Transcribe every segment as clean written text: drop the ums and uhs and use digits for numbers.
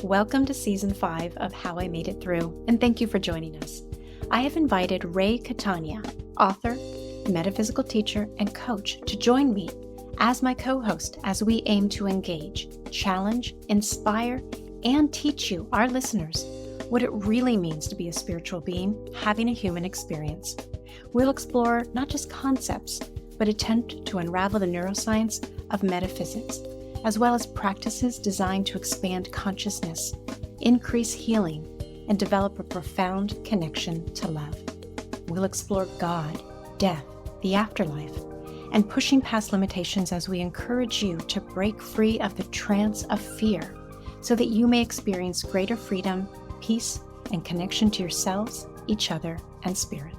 Welcome to Season 5 of How I Made It Through, and thank you for joining us. I have invited Ray Catania, author, metaphysical teacher, and coach, to join me as my co-host as we aim to engage, challenge, inspire, and teach you, our listeners, what it really means to be a spiritual being having a human experience. We'll explore not just concepts, but attempt to unravel the neuroscience of metaphysics, as well as practices designed to expand consciousness, increase healing, and develop a profound connection to love. We'll explore God, death, the afterlife, and pushing past limitations as we encourage you to break free of the trance of fear so that you may experience greater freedom, peace, and connection to yourselves, each other, and spirit.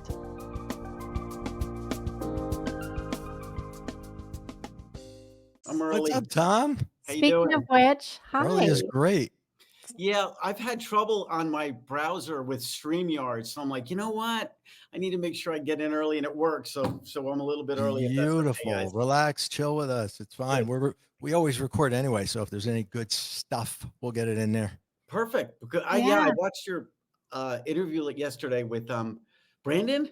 I'm early. What's up, Tom? How you Speaking doing? of which, hi. Early is great. Yeah, I've had trouble on my browser with StreamYard, so I'm like, you know what? I need to make sure I get in early and it works. So I'm a little bit early. Beautiful. If that's okay, Relax, chill with us. It's fine. Good. We always record anyway, so if there's any good stuff, we'll get it in there. Perfect. Because I Yeah. watched your interview yesterday with Brandon.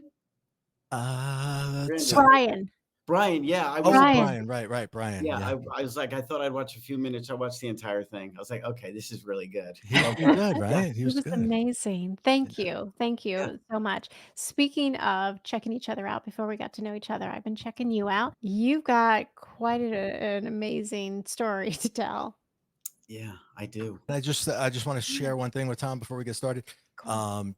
Brian, yeah. I was Brian. Right, Brian. Yeah, I was like, I thought I'd watch a few minutes. I watched the entire thing. I was like, okay, this is really good. He was good, right? He was good. amazing. Thank Yeah. you. Thank you so much. Speaking of checking each other out before we got to know each other, I've been checking you out. You've got quite an amazing story to tell. Yeah, I do. And I just want to share one thing with Tom before we get started.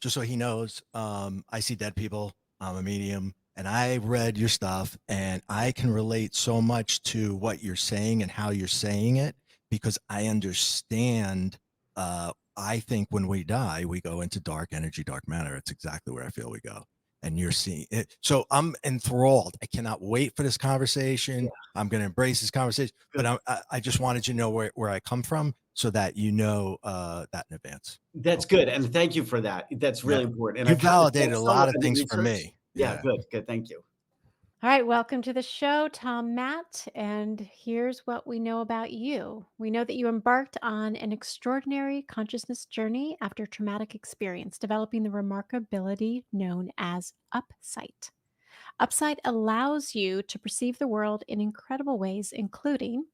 Just so he knows, I see dead people. I'm a medium, and I read your stuff, and I can relate so much to what you're saying and how you're saying it because I understand. I think when we die, we go into dark energy, dark matter. It's exactly where I feel we go. And you're seeing it. So I'm enthralled. I cannot wait for this conversation. Yeah. I'm going to embrace this conversation. Good. But I just wanted you to know where I come from so that you know that in advance. That's good. And thank you for that. That's really important. And you validated a lot of things for me. Yeah, good. Thank you. All right, welcome to the show, Tom Matt. And here's what we know about you. We know that you embarked on an extraordinary consciousness journey after traumatic experience, developing the remarkability known as UPSIGHT. UPSIGHT allows you to perceive the world in incredible ways, including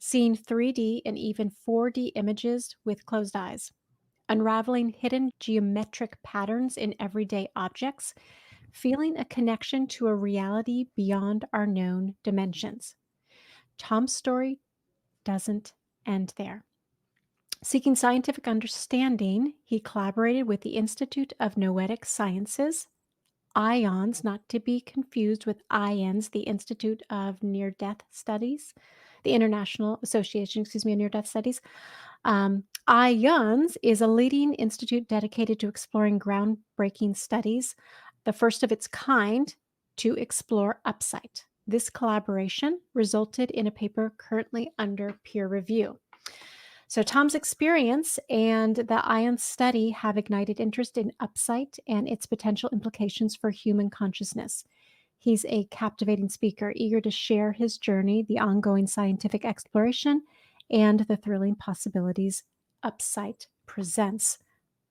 seeing 3D and even 4D images with closed eyes, unraveling hidden geometric patterns in everyday objects, feeling a connection to a reality beyond our known dimensions. Tom's story doesn't end there. Seeking scientific understanding, he collaborated with the Institute of Noetic Sciences, IONS, not to be confused with INS, the Institute of Near-Death Studies, the International Association, of Near-Death Studies. IONS is a leading institute dedicated to exploring groundbreaking studies, the first of its kind to explore UPSIGHT. This collaboration resulted in a paper currently under peer review. So Tom's experience and the ION study have ignited interest in UPSIGHT and its potential implications for human consciousness. He's a captivating speaker, eager to share his journey, the ongoing scientific exploration, and the thrilling possibilities UPSIGHT presents.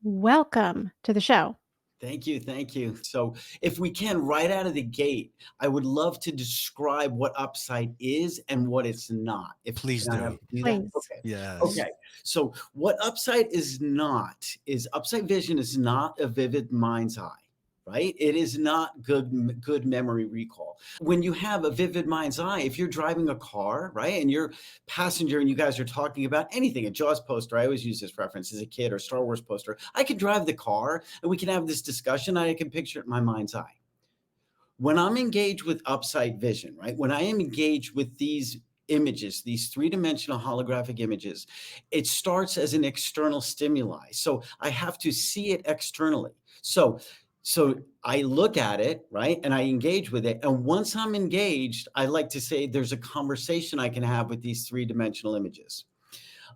Welcome to the show. Thank you. So if we can, right out of the gate, I would love to describe what UPSIGHT is and what it's not. Please do. Please. Okay. Yes. Okay. So what UPSIGHT is not is UPSIGHT vision is not a vivid mind's eye. Right? It is not good memory recall. When you have a vivid mind's eye, if you're driving a car, right, and you're passenger and you guys are talking about anything, a Jaws poster, I always use this reference as a kid, or Star Wars poster, I could drive the car and we can have this discussion and I can picture it in my mind's eye. When I'm engaged with UPSIGHT vision, right, when I am engaged with these images, these three-dimensional holographic images, it starts as an external stimuli. So I have to see it externally. So I look at it, right, and I engage with it. And once I'm engaged, I like to say there's a conversation I can have with these three-dimensional images.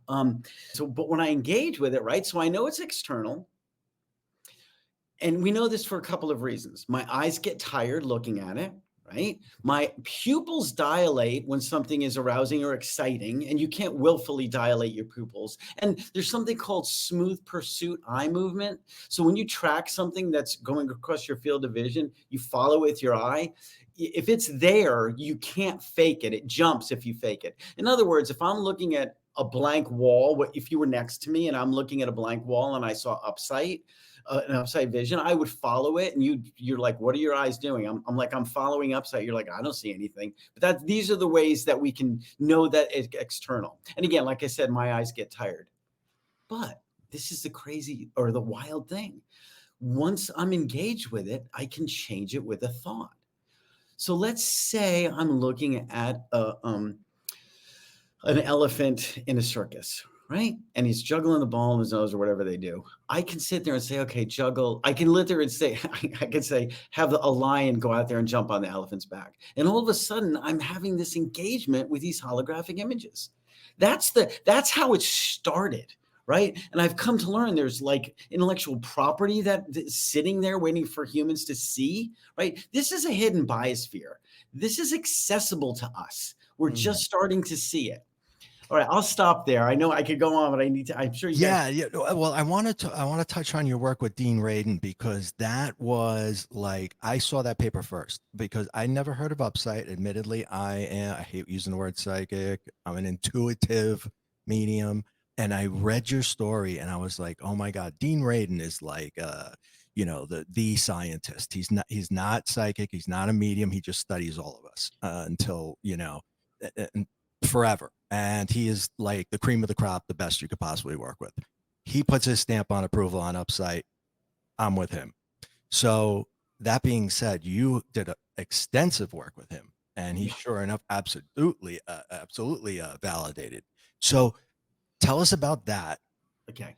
But when I engage with it, right, so I know it's external. And we know this for a couple of reasons. My eyes get tired looking at it, right? My pupils dilate when something is arousing or exciting, and you can't willfully dilate your pupils. And there's something called smooth pursuit eye movement. So when you track something that's going across your field of vision, you follow with your eye. If it's there, you can't fake it. It jumps if you fake it. In other words, if I'm looking at a blank wall, if you were next to me and I'm looking at a blank wall and I saw upsight, an upsight vision, I would follow it. And you're like, what are your eyes doing? I'm like, I'm following upsight. You're like, I don't see anything. But these are the ways that we can know that it's external. And again, like I said, my eyes get tired. But this is the crazy or the wild thing. Once I'm engaged with it, I can change it with a thought. So let's say I'm looking at an elephant in a circus, right? And he's juggling the ball in his nose or whatever they do. I can sit there and say, okay, juggle. I can lit there and say, I can say, have a lion go out there and jump on the elephant's back. And all of a sudden, I'm having this engagement with these holographic images. That's how it started, right? And I've come to learn there's like intellectual property that's sitting there waiting for humans to see, right? This is a hidden biosphere. This is accessible to us. We're just starting to see it. All right, I'll stop there. I know I could go on, but I'm sure you guys. Yeah. Well, I want to touch on your work with Dean Radin, because that was like, I saw that paper first because I never heard of Upsight. Admittedly, I hate using the word psychic. I'm an intuitive medium. And I read your story and I was like, oh my God, Dean Radin is like, the scientist. He's not psychic. He's not a medium. He just studies all of us until, forever. And he is like the cream of the crop, the best you could possibly work with. He puts his stamp on approval on Upsight. I'm with him. So that being said, you did extensive work with him, and he sure enough absolutely validated. So tell us about that. Okay.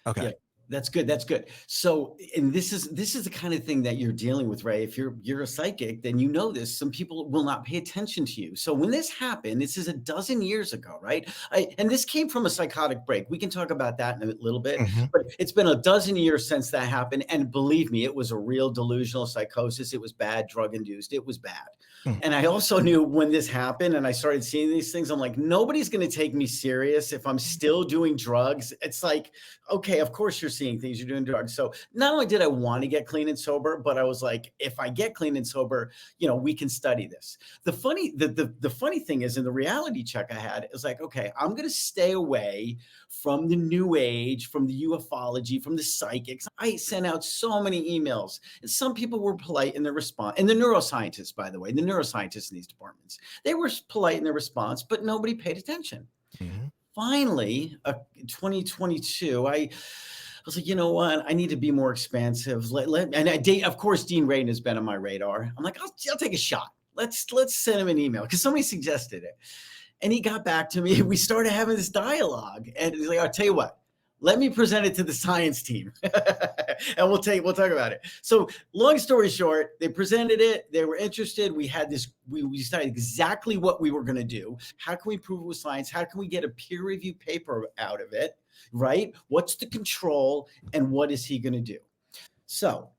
Okay. Yeah, that's good. That's good. So, and this is the kind of thing that you're dealing with, Ray. If you're a psychic, then you know this. Some people will not pay attention to you. So when this happened, this is a dozen years ago, right? And this came from a psychotic break. We can talk about that in a little bit, but it's been a dozen years since that happened. And believe me, it was a real delusional psychosis. It was bad, drug induced. It was bad. And I also knew when this happened and I started seeing these things, I'm like, nobody's going to take me serious if I'm still doing drugs. It's like, okay, of course you're seeing things, you're doing drugs. So not only did I want to get clean and sober, but I was like, if I get clean and sober, we can study this. The funny thing is, in the reality check I had, it was like, okay, I'm going to stay away from the new age, from the ufology, from the psychics. I sent out so many emails, and some people were polite in their response. And the neuroscientists, by the way, the neuroscientists in these departments, they were polite in their response, but nobody paid attention. Finally, 2022, I was like, you know what? I need to be more expansive. Of course, Dean Radin has been on my radar. I'm like, I'll take a shot. Let's send him an email because somebody suggested it. And he got back to me. We started having this dialogue. And he's like, I'll tell you what, let me present it to the science team and we'll talk about it. So long story short, they presented it. They were interested. We had this, we decided exactly what we were going to do. How can we prove it with science? How can we get a peer reviewed paper out of it? Right? What's the control and what is he going to do? So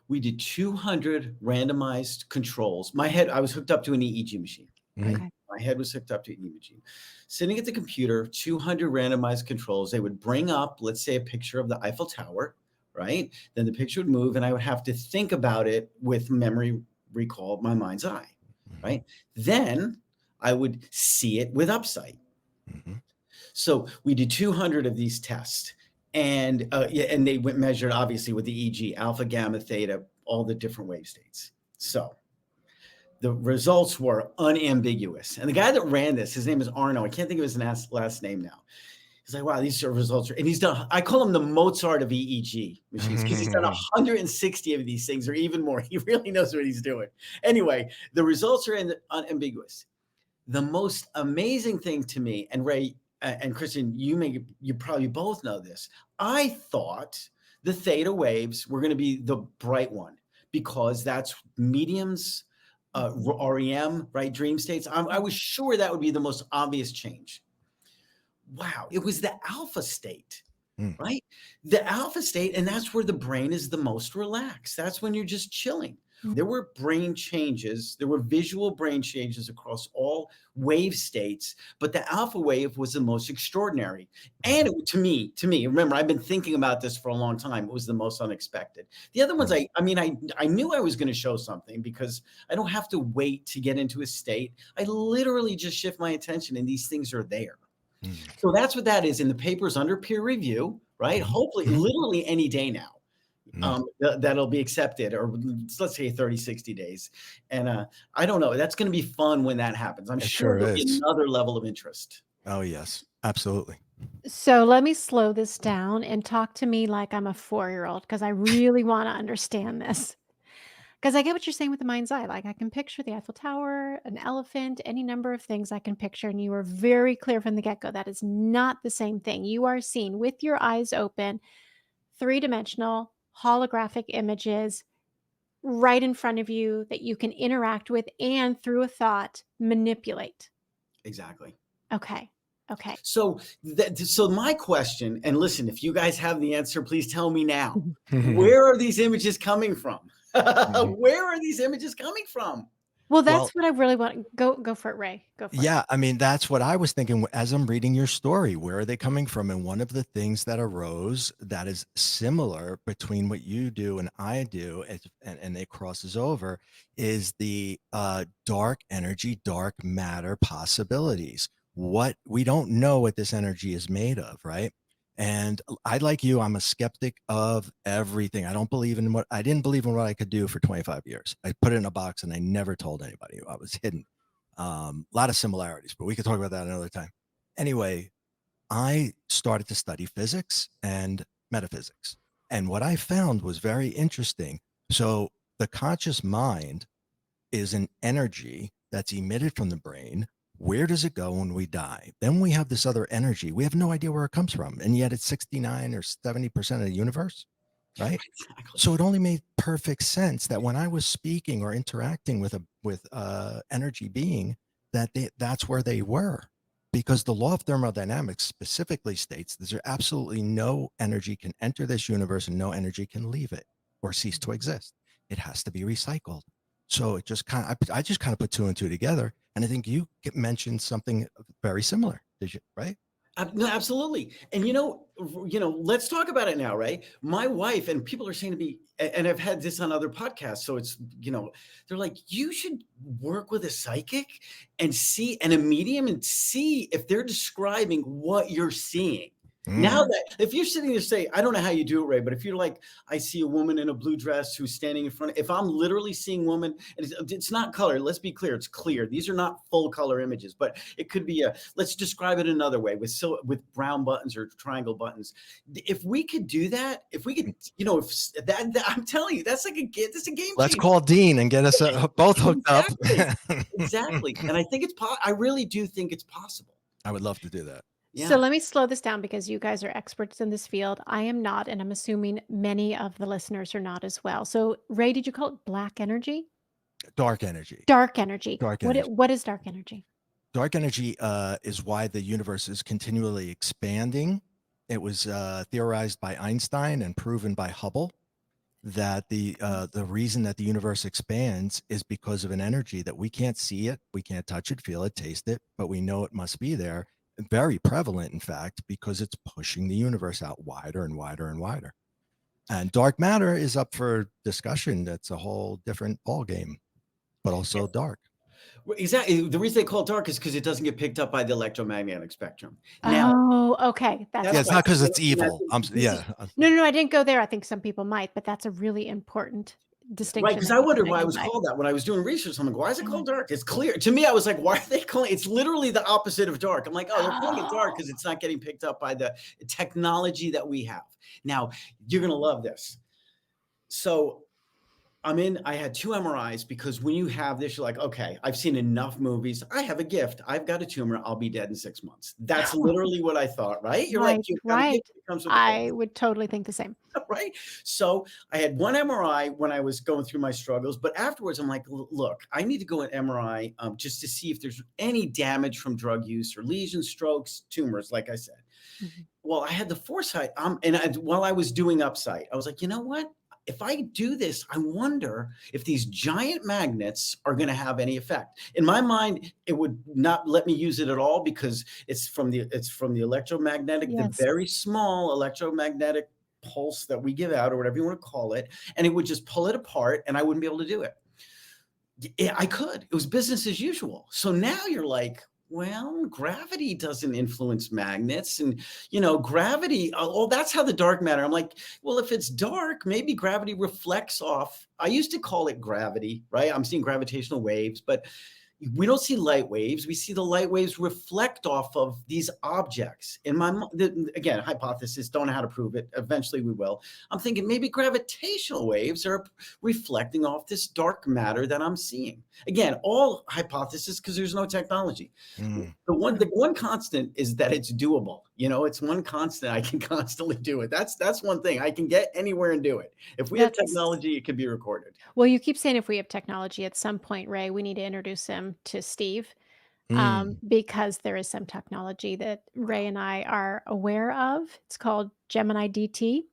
we did 200 randomized controls. I was hooked up to an EEG machine. Right? Okay. My head was hooked up to an EEG. Sitting at the computer, 200 randomized controls. They would bring up, let's say, a picture of the Eiffel Tower, right? Then the picture would move, and I would have to think about it with memory recall of my mind's eye, right? Then I would see it with Upsight. So we did 200 of these tests, and they went measured obviously with the EEG, alpha, gamma, theta, all the different wave states. So the results were unambiguous. And the guy that ran this, his name is Arno. I can't think of his last name now. He's like, wow, these results are, and he's done, I call him the Mozart of EEG machines because he's done 160 of these things or even more. He really knows what he's doing. Anyway, the results are unambiguous. The most amazing thing to me, and Ray and Kristin, you probably both know this. I thought the theta waves were going to be the bright one because that's mediums, REM, right? Dream states. I was sure that would be the most obvious change. Wow. It was the alpha state, right? The alpha state. And that's where the brain is the most relaxed. That's when you're just chilling. There were brain changes. There were visual brain changes across all wave states, but the alpha wave was the most extraordinary. And to me, remember, I've been thinking about this for a long time. It was the most unexpected. The other ones, I knew I was going to show something because I don't have to wait to get into a state. I literally just shift my attention and these things are there. So that's what that is. And the paper's under peer review, right? Hopefully, literally any day now. That'll be accepted, or let's say 30, 60 days. And I don't know. That's going to be fun when that happens. I'm sure there'll be another level of interest. Oh, yes, absolutely. So let me slow this down and talk to me like I'm a 4-year-old because I really want to understand this. Because I get what you're saying with the mind's eye. Like I can picture the Eiffel Tower, an elephant, any number of things I can picture. And you were very clear from the get-go. That is not the same thing. You are seeing with your eyes open, three-dimensional, holographic images right in front of you that you can interact with and through a thought manipulate. Exactly. Okay. Okay. So my question, and listen, if you guys have the answer, please tell me now. Where are these images coming from? Where are these images coming from? Well, that's what I really want. Go for it, Ray. Go for it. Yeah, I mean, that's what I was thinking as I'm reading your story. Where are they coming from? And one of the things that arose that is similar between what you do and I do, and it crosses over, is the dark energy, dark matter possibilities. What we don't know what this energy is made of, right? And I, like you, I'm a skeptic of everything. I didn't believe in what I could do for 25 years. I put it in a box and I never told anybody. I was hidden. A lot of similarities, but we could talk about that another time. Anyway, I started to study physics and metaphysics. And what I found was very interesting. So the conscious mind is an energy that's emitted from the brain. Where does it go when we die? Then we have this other energy. We have no idea where it comes from. And yet it's 69 or 70% of the universe, right? Exactly. So it only made perfect sense that when I was speaking or interacting with energy being, that's where they were. Because the law of thermodynamics specifically states that there absolutely no energy can enter this universe and no energy can leave it or cease to exist. It has to be recycled. So it just I just kind of put two and two together. And I think you mentioned something very similar. Did you, right? No, absolutely. And let's talk about it now, right? My wife, and people are saying to me, and I've had this on other podcasts. So it's, they're like, you should work with a psychic and a medium and see if they're describing what you're seeing. Now that if you're sitting there say, I don't know how you do it, Ray, but if you're like, I see a woman in a blue dress who's standing in front, if I'm literally seeing woman, and it's not color, let's be clear, it's clear. These are not full color images, but it could be let's describe it another way with brown buttons or triangle buttons. If we could do that, if we could, I'm telling you, that's a game changer. Let's call Dean and get us both hooked up. Exactly. And I think I really do think it's possible. I would love to do that. Yeah. So let me slow this down because you guys are experts in this field. I am not, and I'm assuming many of the listeners are not as well. So, Ray, did you call it black energy? Dark energy. Dark energy. Dark energy. What is dark energy? Dark energy is why the universe is continually expanding. It was theorized by Einstein and proven by Hubble that the reason that the universe expands is because of an energy that we can't see it, we can't touch it, feel it, taste it, but we know it must be there. Very prevalent, in fact, because it's pushing the universe out wider and wider and wider. And dark matter is up for discussion. That's a whole different ball game, but also dark. Exactly. The reason they call it dark is because it doesn't get picked up by the electromagnetic spectrum. Now, okay. It's not because it's evil. No, I didn't go there. I think some people might, but that's a really important distinction. Right, because I wondered why it was called that when I was doing research. I'm like, why is it called dark? It's clear. To me, I was like, why are they calling it? It's literally the opposite of dark. I'm like, oh, they're calling it dark because it's not getting picked up by the technology that we have. Now, you're going to love this. So I had 2 MRIs because when you have this, you're like, okay, I've seen enough movies. I have a gift. I've got a tumor. I'll be dead in 6 months. That's literally what I thought, right? You're right, like, I would totally think the same. Right. So I had 1 MRI when I was going through my struggles, but afterwards I'm like, look, I need to go an MRI just to see if there's any damage from drug use or lesions, strokes, tumors, like I said. Mm-hmm. Well, I had the foresight. While I was doing Upsight, I was like, you know what? if I do this, I wonder if these giant magnets are going to have any effect. In my mind, it would not let me use it at all because it's from the electromagnetic, the Yes. very small electromagnetic pulse that we give out, or whatever you want to call it, and it would just pull it apart, and I wouldn't be able to do it. I could. It was business as usual. So now you're like, well, gravity doesn't influence magnets, and gravity. Oh, that's how the dark matter. I'm like, well, if it's dark, maybe gravity reflects off. I used to call it gravity, right? I'm seeing gravitational waves, but we don't see light waves. We see the light waves reflect off of these objects. In my again, hypothesis, don't know how to prove it. Eventually we will. I'm thinking maybe gravitational waves are reflecting off this dark matter that I'm seeing. Again, all hypothesis because there's no technology. Mm. The one constant is that it's doable. It's one constant. I can constantly do it. That's one thing. I can get anywhere and do it. If we have That's technology, it can be recorded. Well, you keep saying if we have technology at some point, Ray, we need to introduce him to Steve, Mm. because there is some technology that Ray and I are aware of. It's called Gemini DT.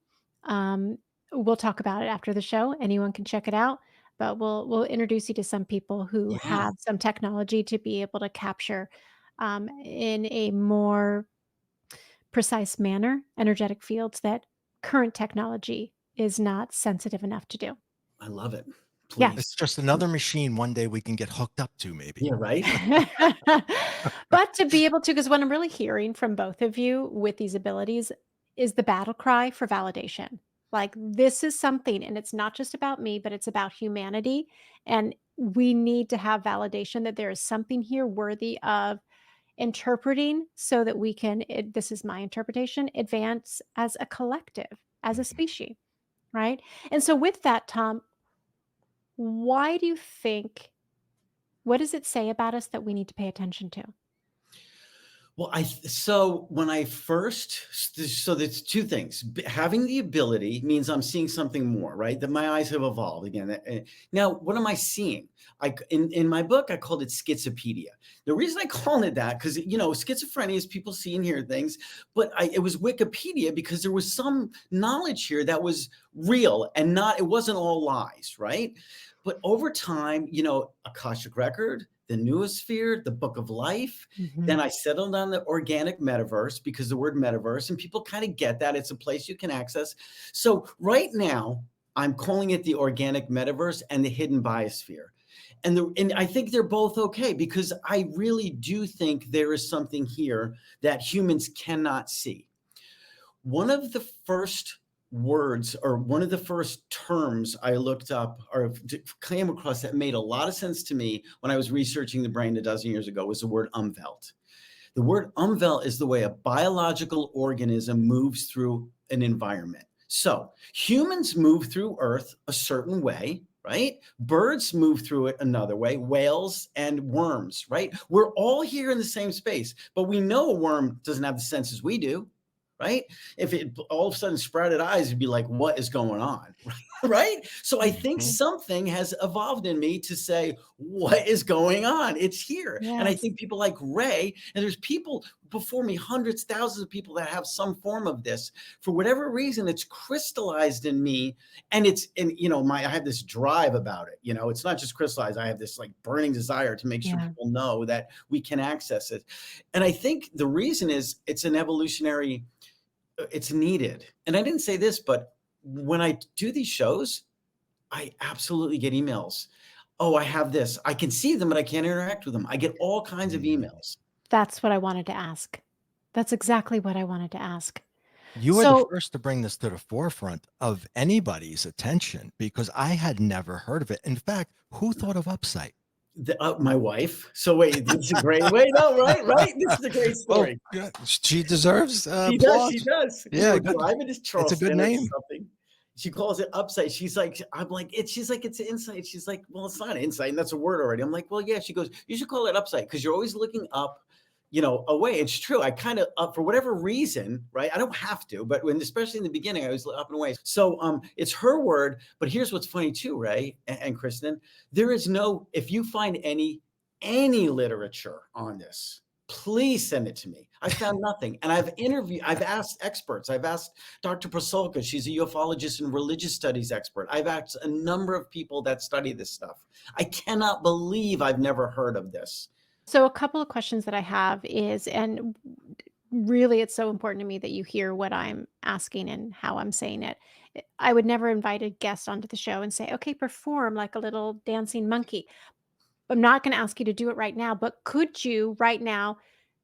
We'll talk about it after the show. Anyone can check it out, but we'll introduce you to some people who Yeah, have some technology to be able to capture in a more precise manner energetic fields that current technology is not sensitive enough to do. I love it. Yeah. It's Please. just another machine one day we can get hooked up to, maybe. Yeah, right. But to be able to, because what I'm really hearing from both of you with these abilities is the battle cry for validation. Like, this is something, and it's not just about me, but it's about humanity. And we need to have validation that there is something here worthy of interpreting so that we can, this is my interpretation, advance as a collective, as a species, right? And so, with that, Tom, why do you think what does it say about us that we need to pay attention to? Well, so when I first, so there's two things. Having the ability means I'm seeing something more, right? That my eyes have evolved again. Now, what am I seeing? In my book, I called it schizopedia. The reason I call it that, because schizophrenia is people see and hear things, but it was Wikipedia because there was some knowledge here that was real and it wasn't all lies, right? But over time, Akashic Record, the Noosphere, the Book of Life. Mhm. Then I settled on the organic metaverse because the word metaverse, and people kind of get that. It's a place you can access. So right now, I'm calling it the organic metaverse and the hidden biosphere. And I think they're both okay because I really do think there is something here that humans cannot see. One of the first words or one of the first terms I looked up or came across that made a lot of sense to me when I was researching the brain a dozen years ago was the word umwelt. The word umwelt is the way a biological organism moves through an environment. So humans move through Earth a certain way, right? Birds move through it another way, whales and worms, right? We're all here in the same space, but we know a worm doesn't have the senses we do, right? If it all of a sudden sprouted eyes, it'd be like, what is going on? Right? So I think Mhm. something has evolved in me to say, what is going on? It's here. And I Yes. think people like Ray, and there's people before me, hundreds, thousands of people that have some form of this. For whatever reason, it's crystallized in me. And I have this drive about it. It's not just crystallized. I have this like burning desire to make sure Yeah. people know that we can access it. And I think the reason is it's an evolutionary, it's needed. And I didn't say this, but when I do these shows, I absolutely get emails. Oh, I have this. I can see them, but I can't interact with them. I get all kinds of Mm. emails. That's what I wanted to ask. That's exactly what I wanted to ask. You were the So first to bring this to the forefront of anybody's attention because I had never heard of it. In fact, who thought of Upsight? My wife. So wait, this is a great way. No, right. This is a great Oh, story. good. She deserves She does. She applause. does. We Yeah, were good. driving to It's a good Charleston or name. something. She calls it Upsight. She's like, I'm like, she's like, it's an insight. She's like, well, it's not insight, and that's a word already. I'm like, well, yeah. She goes, you should call it Upsight because you're always looking up, away. It's true. I kind of, for whatever reason, right? I don't have to, but especially in the beginning, I was up and away. So it's her word. But here's what's funny too, Ray and Kristin. There is no, if you find any literature on this, Please send it to me. I found nothing. And I've asked experts. I've asked Dr. Pasolka. She's a ufologist and religious studies expert. I've asked a number of people that study this stuff. I cannot believe I've never heard of this. So a couple of questions that I have is, and really it's so important to me that you hear what I'm asking and how I'm saying it. I would never invite a guest onto the show and say, okay, perform like a little dancing monkey. I'm not going to ask you to do it right now, but could you right now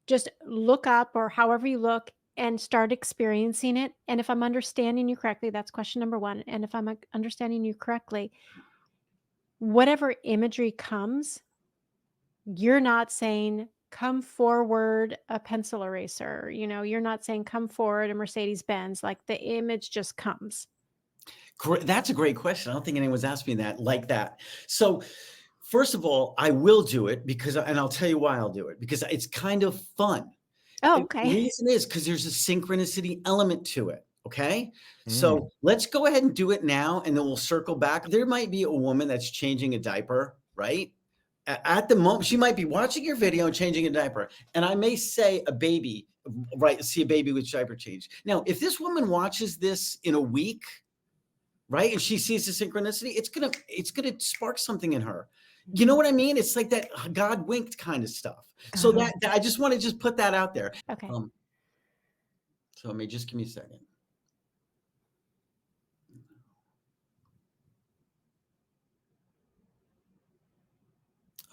just look up or however you look and start experiencing it? And if I'm understanding you correctly, that's question number one. And if I'm understanding you correctly, whatever imagery comes, you're not saying, "Come forward a pencil eraser," you're not saying, "Come forward a Mercedes Benz," like, the image just comes. That's a great question. I don't think anyone's asked me that like that. So, first of all, I will do it and I'll tell you why I'll do it, because it's kind of fun. Oh, And the okay. reason is because there's a synchronicity element to it. Okay. Mm. So let's go ahead and do it now, and then we'll circle back. There might be a woman that's changing a diaper, right? At the moment, she might be watching your video and changing a diaper. And I may say a baby, right? See a baby with diaper change. Now, if this woman watches this in a week, right, and she sees the synchronicity, it's gonna spark something in her. You know what I mean? It's like that God winked kind of stuff. So Uh-huh. I just want to just put that out there. Okay. Um, so just give me a second.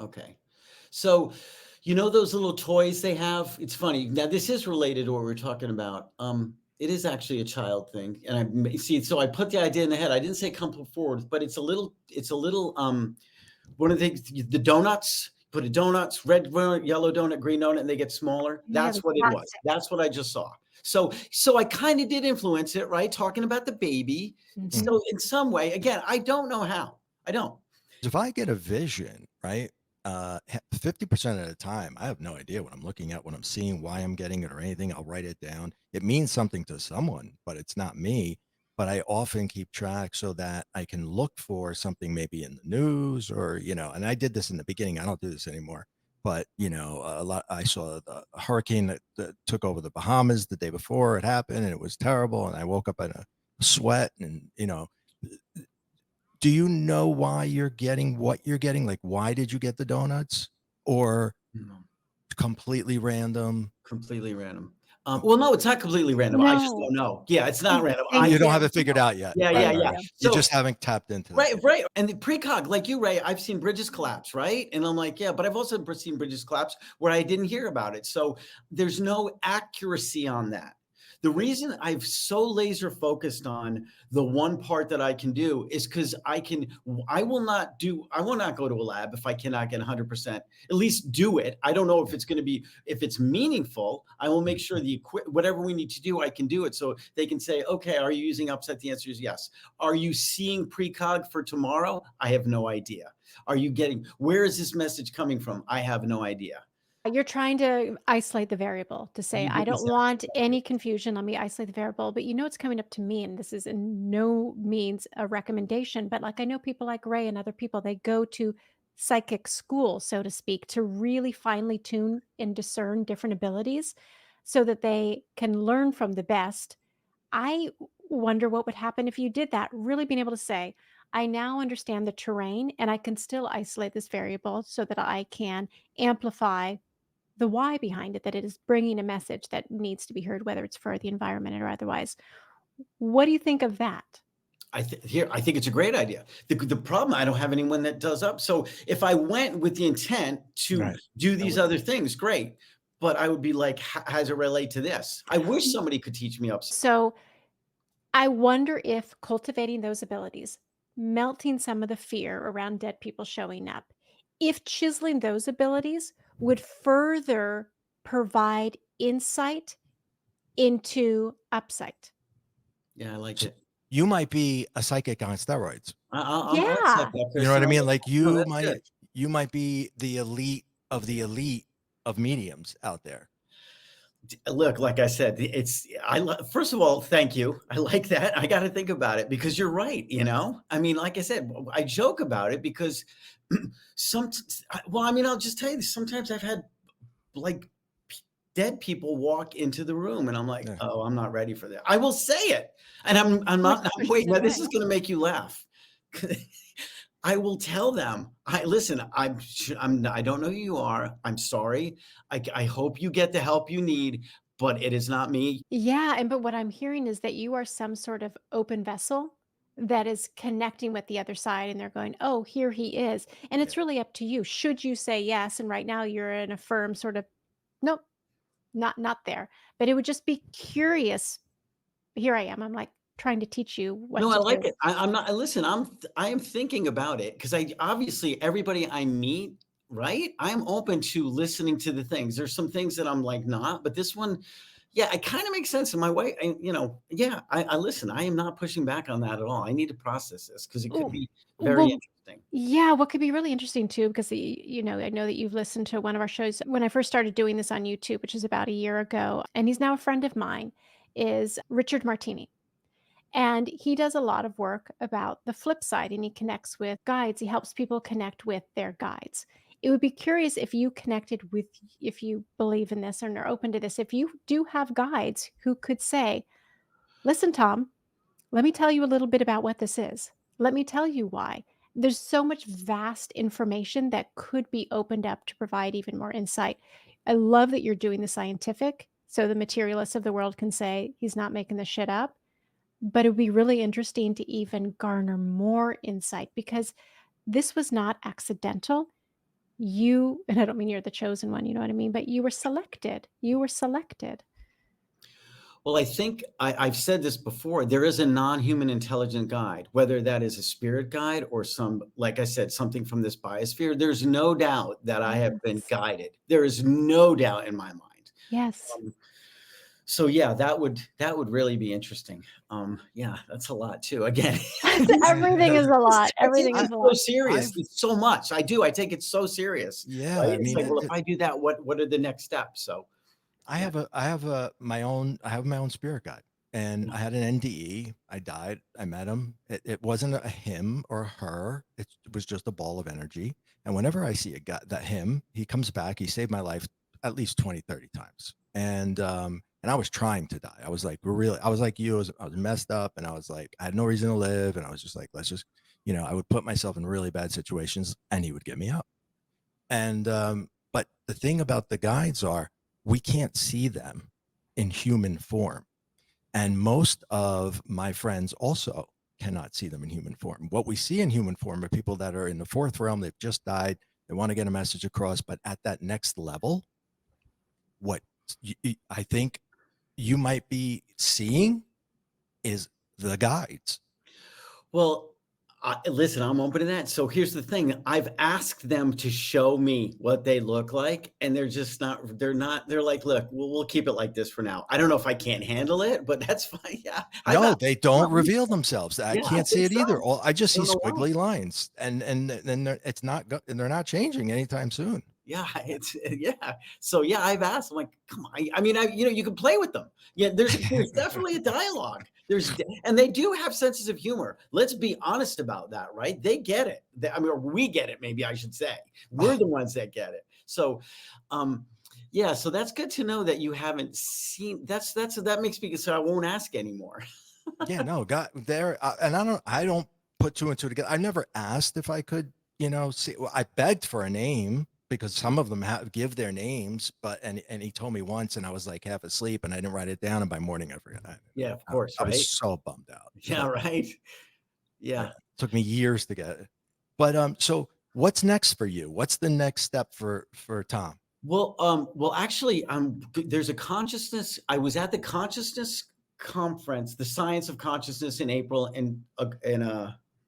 Okay. So, those little toys they have? It's funny. Now, this is related to what we're talking about. It is actually a child thing. And so I put the idea in the head. I didn't say come forward, but it's a little, one of the things, the donuts, put a donuts, red donut, yellow donut, green donut, and they get smaller. Yeah, That's the what it was. plastic. That's what I just saw. So I kind of did influence it, right? Talking about the baby. Mhm. So in some way, again, I don't know how. I don't. If I get a vision, right, 50% of the time, I have no idea what I'm looking at, what I'm seeing, why I'm getting it or anything. I'll write it down. It means something to someone, but it's not me. But I often keep track so that I can look for something maybe in the news or, and I did this in the beginning. I don't do this anymore. But, a lot, I saw the hurricane that took over the Bahamas the day before it happened, and it was terrible. And I woke up in a sweat and, do you know why you're getting what you're getting? Like, why did you get the donuts? Or No. completely random? Completely random. Well, no, it's not completely random. I just No. don't know. Yeah, it's not random. Thank You don't you. have it figured out yet. Yeah, Right, yeah, right, yeah. right. Yeah. You So just haven't tapped into that. right, right. And the precog, like you, Ray, I've seen bridges collapse, right? And I'm like, yeah, but I've also seen bridges collapse where I didn't hear about it. So there's no accuracy on that. The reason I've so laser focused on the one part that I can do is because I will not go to a lab if I cannot get 100%, at least do it. I don't know if it's going to be, if it's meaningful. I will make sure whatever we need to do, I can do it. So they can say, okay, are you using Upsight? The answer is yes. Are you seeing precog for tomorrow? I have no idea. Where is this message coming from? I have no idea. You're trying to isolate the variable to say, "I don't want Exactly. any confusion. Let me isolate the variable." But it's coming up to me, and this is in no means a recommendation. But like I know people like Ray and other people, they go to psychic school, so to speak, to really finely tune and discern different abilities so that they can learn from the best. I wonder what would happen if you did that, really being able to say, I now understand the terrain and I can still isolate this variable so that I can amplify the why behind it, that it is bringing a message that needs to be heard, whether it's for the environment or otherwise. What do you think of that? I think it's a great idea. The problem, I don't have anyone that does up. So if I went with the intent to Right. do That these would other things, great. But I would be like, how does it relate to this? I wish somebody could teach me up. So I wonder if cultivating those abilities, melting some of the fear around dead people showing up, if chiseling those abilities would further provide insight into upsight. Yeah, I like So it. you might be a psychic on steroids. I'll accept Yeah. that, You know what Kristin. I mean? Like No, that's good. you might be the elite of mediums out there. Look, like I said, first of all, thank you. I like that. I got to think about it because you're right. I mean, like I said, I joke about it because well, I mean, I'll just tell you this. Sometimes I've had like dead people walk into the room, and I'm like, Yeah. oh, I'm not ready for that. I will say it, and I'm Which not. I'm pushes wait. it Now this away. is going to make you laugh. I will tell them. I listen. I don't know who you are. I'm sorry. I hope you get the help you need, but it is not me. Yeah, and but what I'm hearing is that you are some sort of open vessel that is connecting with the other side and they're going, "Oh, here he is." And Yeah. it's really up to you. Should you say yes? And right now you're in a firm sort of, nope, not there. But it would just be curious. Here I am. I'm like trying to teach you what No, I to like do. it. I'm not. Listen, I am thinking about it because I obviously everybody I meet, right? I'm open to listening to the things. There's some things that I'm like not, but this one, yeah, it kind of makes sense in my way. Yeah, I listen. I am not pushing back on that at all. I need to process this because it could Ooh, be very well, interesting. yeah, what could be really interesting too, because I know that you've listened to one of our shows when I first started doing this on YouTube, which is about a year ago, and he's now a friend of mine, is Richard Martini. And he does a lot of work about the flip side and he connects with guides. He helps people connect with their guides. It would be curious if you connected with, if you believe in this and are open to this, if you do have guides who could say, listen, Tom, let me tell you a little bit about what this is. Let me tell you why. There's so much vast information that could be opened up to provide even more insight. I love that you're doing the scientific so the materialists of the world can say he's not making this shit up. But it would be really interesting to even garner more insight because this was not accidental. You, and I don't mean you're the chosen one, you know what I mean? But you were selected. You were selected. Well, I think I've said this before. There is a non-human intelligent guide, whether that is a spirit guide or some, like I said, something from this biosphere. There's no doubt that I have been Yes. guided. There is no doubt in my mind. Yes. Um, so yeah, that would really be interesting. Yeah, that's a lot too. Again, Everything is a lot. I take Everything it is a so lot. serious. I've It's so much. I do. I take it so serious, yeah, right? I It's mean, like, well, if I do that, what are the next steps? So yeah. I have I have my own spirit guide, and I had an NDE. I died. I met him. It wasn't a him or a her. It was just a ball of energy. And whenever I see a guy, that him, he comes back. He saved my life at least 20, 30 times. And I was trying to die. I was like, really, I was like you, I was messed up, and I was like, I had no reason to live. And I was just like, let's just, I would put myself in really bad situations and he would get me up. But the thing about the guides are we can't see them in human form. And most of my friends also cannot see them in human form. What we see in human form are people that are in the fourth realm, they've just died, they want to get a message across, but at that next level, what I think you might be seeing is the guides. Well, listen, I'm open to that. So here's the thing. I've asked them to show me what they look like, and they're just not, they're like, look, we'll keep it like this for now. I don't know if I can't handle it, but that's fine. Yeah. I've No, asked, they don't reveal themselves. I yeah, I can't see think it either. so. All I just I see don't know why. squiggly lines, and it's not and they're not changing anytime soon. Yeah, it's yeah. So yeah, I've asked. I'm like, come on. I mean, you can play with them. Yeah, there's definitely a dialogue. And they do have senses of humor. Let's be honest about that, right? They get it. I mean, or we get it. Maybe I should say we're Oh, the ones that get it. So, yeah. So that's good to know that you haven't seen. That makes me so I won't ask anymore. yeah, no, got there, and I don't put two and two together. I never asked if I could, see. Well, I begged for a name because some of them give their names, but and he told me once, and I was like half asleep, and I didn't write it down, and by morning I forgot. Yeah, of course, I was right? so bummed out. Yeah, right. Yeah. It took me years to get it. But so what's next for you? What's the next step for Tom? Well, actually, there's a consciousness. I was at the consciousness conference, the Science of Consciousness in April in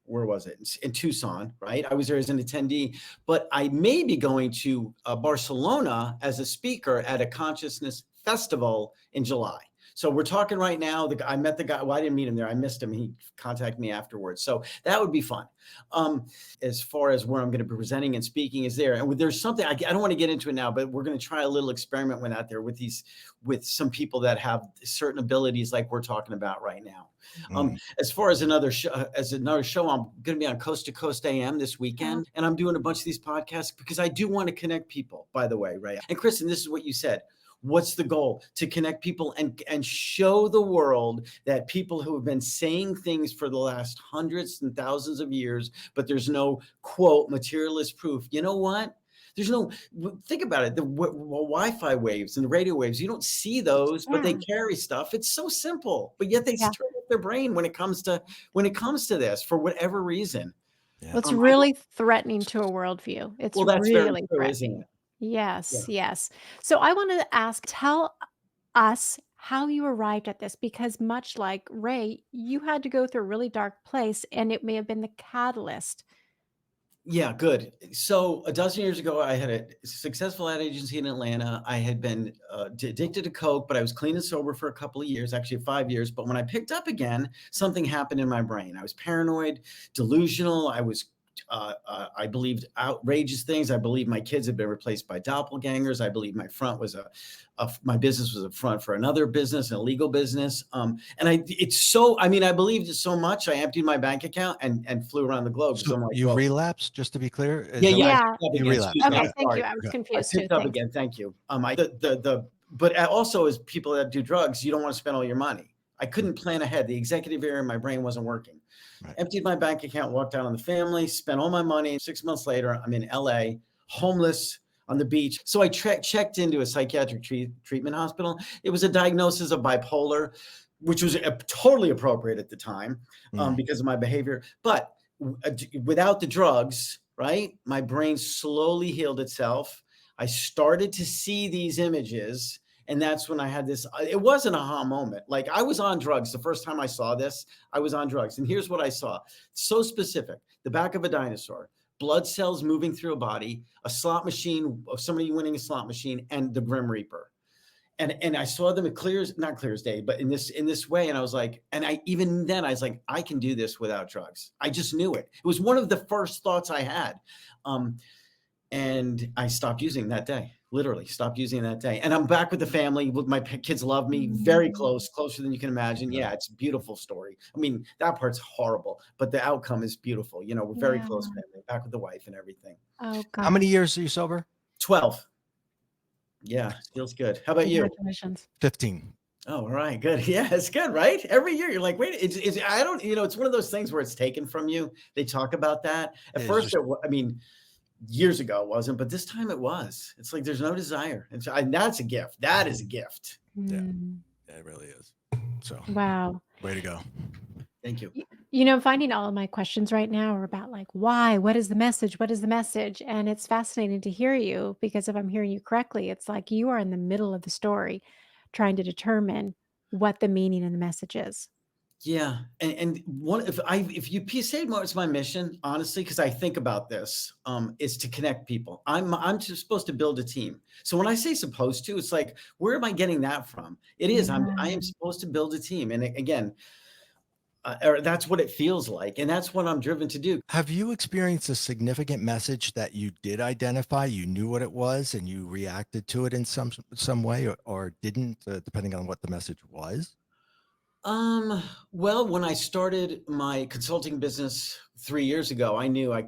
where was it? In Tucson, right? I was there as an attendee, but I may be going to Barcelona as a speaker at a consciousness festival in July. So we're talking right now. I met the guy. Well, I didn't meet him there. I missed him. He contacted me afterwards. So that would be fun. Um, as far as where I'm going to be presenting and speaking is there. And there's something I don't want to get into it now, but we're going to try a little experiment when out there with some people that have certain abilities like we're talking about right now. Mhm. As far as another show, I'm going to be on Coast to Coast AM this weekend, and I'm doing a bunch of these podcasts because I do want to connect people. By the way, right? And Kristin, this is what you said. What's the goal? To connect people and show the world that people who have been saying things for the last hundreds and thousands of years, but there's no quote materialist proof. You know what? There's no, think about it, the Wi-Fi waves and the radio waves, you don't see those, but they Yeah. carry stuff. It's so simple, but yet they Yeah. turn off their brain when it comes to this for whatever reason. Yeah. Well, it's I really threatening to a worldview. It's Well, that's very really true, isn't threatening. it? Yeah. Yes, yes. So I wanted to ask, tell us how you arrived at this because much like Ray, you had to go through a really dark place and it may have been the catalyst. Yeah, good. So a dozen years ago, I had a successful ad agency in Atlanta. I had been addicted to Coke, but I was clean and sober for a couple of years, actually 5 years. But when I picked up again, something happened in my brain. I was paranoid, delusional. I believed outrageous things. I believed my kids had been replaced by doppelgangers. I believed my front was my business was a front for another business, an illegal business. I believed it so much. I emptied my bank account and flew around the globe because So I'm like, you well, relapsed, just to be clear? Is yeah, that yeah, what I you Yeah. picked up you again. relapsed? Excuse me, Okay, I'm thank you. sorry. I was Okay. I confused too. picked up Thanks. again. Thank you. But also as people that do drugs, you don't want to spend all your money. I couldn't plan ahead. The executive area in my brain wasn't working. Right. Emptied my bank account, walked out on the family, spent all my money. 6 months later, I'm in LA, homeless on the beach. So I checked into a psychiatric treatment hospital. It was a diagnosis of bipolar, which was totally appropriate at the time because of my behavior. But without the drugs, right, my brain slowly healed itself. I started to see these images. And that's when I had this, it was an aha moment. Like I was on drugs. The first time I saw this, I was on drugs. And here's what I saw. So specific, the back of a dinosaur, blood cells moving through a body, a slot machine of somebody winning a slot machine, and the Grim Reaper. And I saw them not clear as day, but in this way. And I was like, even then I was like, I can do this without drugs. I just knew it. It was one of the first thoughts I had. And I stopped using that day, literally stopped using that day. And I'm back with the family. My kids love me, very close, closer than you can imagine. Yeah, it's a beautiful story. I mean, that part's horrible, but the outcome is beautiful. You know, we're very Yeah. close family, back with the wife and everything. Oh How God. many years are you sober? 12. Yeah, feels good. How about you? Congratulations. 15. Oh, all right, good. Yeah, it's good, right? Every year you're like, wait, I don't, it's one of those things where it's taken from you. They talk about that. At It's first, just- years ago it wasn't, but this time it was. It's like there's no desire. That's a gift. That is a gift. Yeah. Mm. It really is. So Wow. way to go. Thank you. I'm finding all of my questions right now are about like, why? What is the message? What is the message? And it's fascinating to hear you because if I'm hearing you correctly, it's like you are in the middle of the story trying to determine what the meaning and the message is. Yeah, and one if you say what's my mission, honestly, because I think about this, is to connect people. I'm just supposed to build a team. So when I say supposed to, it's like, where am I getting that from? It is. I am supposed to build a team, and again, or that's what it feels like, and that's what I'm driven to do. Have you experienced a significant message that you did identify, you knew what it was, and you reacted to it in some way, or didn't, depending on what the message was? Well, when I started my consulting business 3 years ago, I knew I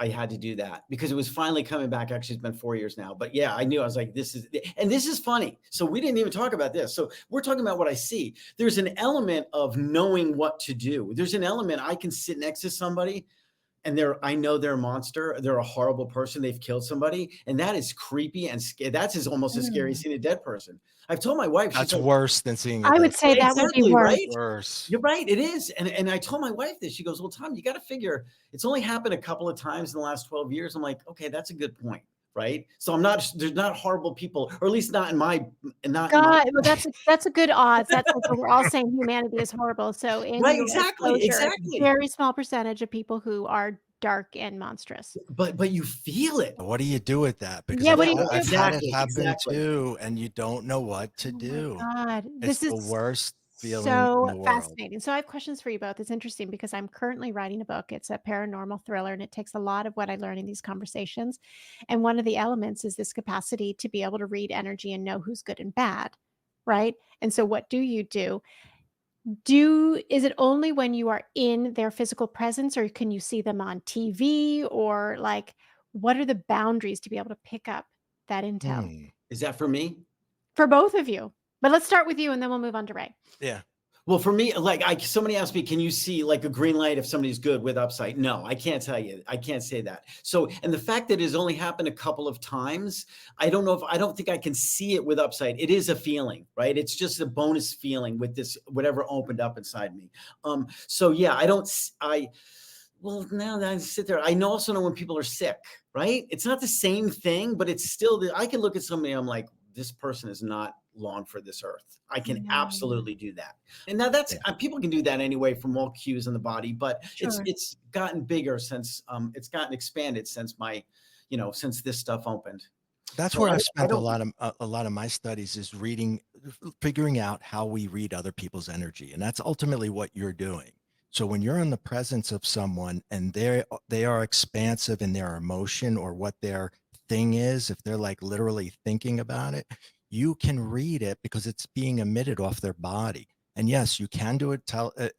had to do that because it was finally coming back. Actually, it's been 4 years now, but yeah, I knew. I was like, this is funny. So we didn't even talk about this. So we're talking about what I see. There's an element of knowing what to do. There's an element I can sit next to somebody and I know they're a monster. They're a horrible person. They've killed somebody. And that is creepy and scary. That's almost as scary as seeing a dead person. I've told my wife. That's like, worse than seeing I would say that would be exactly, worse. right? Worse. You're right. It is. And I told my wife this. She goes, well, Tom, you got to figure it's only happened a couple of times in the last 12 years. I'm like, okay, that's a good point. Right. So there's not horrible people, or at least not in my, God, well, that's a good odds. That's like we're all saying humanity is horrible. So in right. your Exactly. exposure, it's a Exactly. very small percentage of people who are dark and monstrous. But you feel it. What do you do with that? Because Yeah, what do you do? I've had it Exactly, happen exactly. too, and you don't know what to Oh do. my God. It's This the is worst feeling in so the world. fascinating. So I have questions for you both. It's interesting because I'm currently writing a book. It's a paranormal thriller, and it takes a lot of what I learn in these conversations. And one of the elements is this capacity to be able to read energy and know who's good and bad, right? And so what do you do? Is it only when you are in their physical presence, or can you see them on TV, or like what are the boundaries to be able to pick up that intel? Hmm. Is that for me? for both of you. But let's start with you and then we'll move on to Ray. Yeah. Well, for me, like somebody asked me, can you see like a green light if somebody's good with UPSIGHT? No, I can't tell you. I can't say that. So, and the fact that it's only happened a couple of times, I don't think I can see it with UPSIGHT. It is a feeling, right? It's just a bonus feeling with this, whatever opened up inside me. So yeah, well, now that I sit there, I also know when people are sick, right? It's not the same thing, but it's still, I can look at somebody, I'm like, this person is not long for this earth. I can absolutely do that. And now that's, people can do that anyway from all cues in the body, but it's gotten bigger since, it's gotten expanded since since this stuff opened. That's where I've spent a lot of my studies is figuring out how we read other people's energy. And that's ultimately what you're doing. So when you're in the presence of someone and they are expansive in their emotion or what their thing is, if they're like literally thinking about it, you can read it because it's being emitted off their body. And yes, you can do it.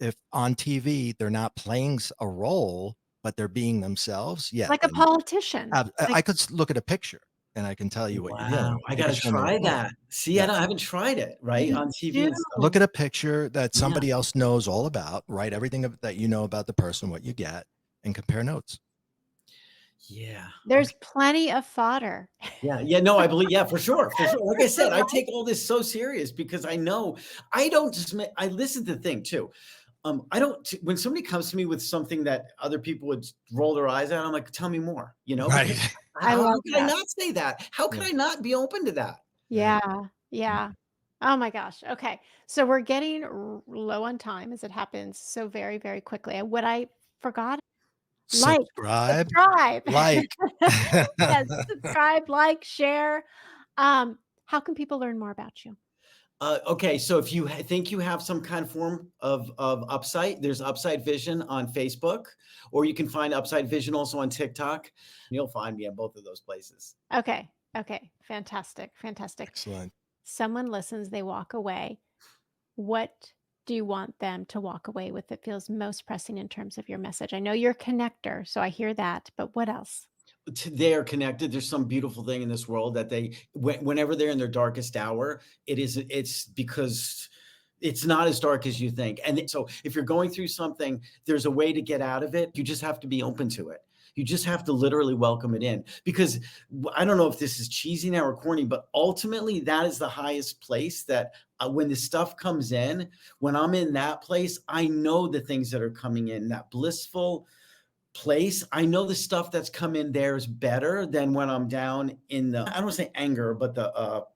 If on TV, they're not playing a role, but they're being themselves. Yeah. Like a politician. I could look at a picture and I can tell you what you're hearing. I got to try that. See, I haven't tried it, right? On TV and stuff. Look at a picture that somebody else knows all about, write everything that you know about the person, what you get, and compare notes. Yeah. There's plenty of fodder. Yeah. No, I believe, for sure. Like I said, I take all this so serious because I know I listen to the thing too. When somebody comes to me with something that other people would roll their eyes at, I'm like, tell me more, Right. How can I not say that? How can I not be open to that? Yeah. Oh my gosh. Okay. So we're getting low on time as it happens so very, very quickly. What I forgot, subscribe. Yes, subscribe, like, share. How can people learn more about you? Okay, so if you think you have some kind of form of UPSIGHT, there's UPSIGHT Vision on Facebook, or you can find UPSIGHT Vision also on TikTok. You'll find me at both of those places. Okay. Fantastic. Excellent. Someone listens, they walk away. What do you want them to walk away with that feels most pressing in terms of your message? I know you're a connector, so I hear that, but what else? They are connected. There's some beautiful thing in this world that whenever they're in their darkest hour, it's because it's not as dark as you think. And so if you're going through something, there's a way to get out of it. You just have to be open to it. You just have to literally welcome it in, because I don't know if this is cheesy now or corny, but ultimately that is the highest place that when the stuff comes in, when I'm in that place, I know the things that are coming in, that blissful place. I know the stuff that's come in there is better than when I'm down in I don't want to say anger, but the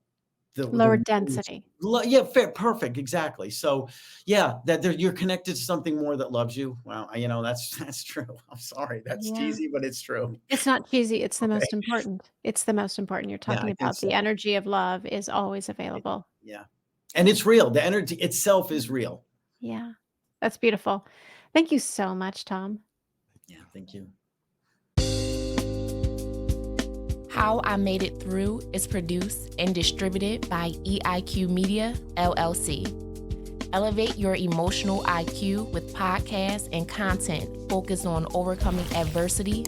lower density. Yeah, fair, perfect, exactly. So yeah, you're connected to something more that loves you. Wow, that's true. I'm sorry, that's cheesy, but it's true. It's not cheesy. It's the most important. It's the most important. You're talking about the energy of love is always available. Yeah, and it's real. The energy itself is real. Yeah, that's beautiful. Thank you so much, Tom. Yeah, thank you. How I Made It Through is produced and distributed by EIQ Media, LLC. Elevate your emotional IQ with podcasts and content focused on overcoming adversity,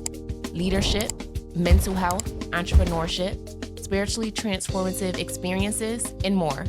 leadership, mental health, entrepreneurship, spiritually transformative experiences, and more.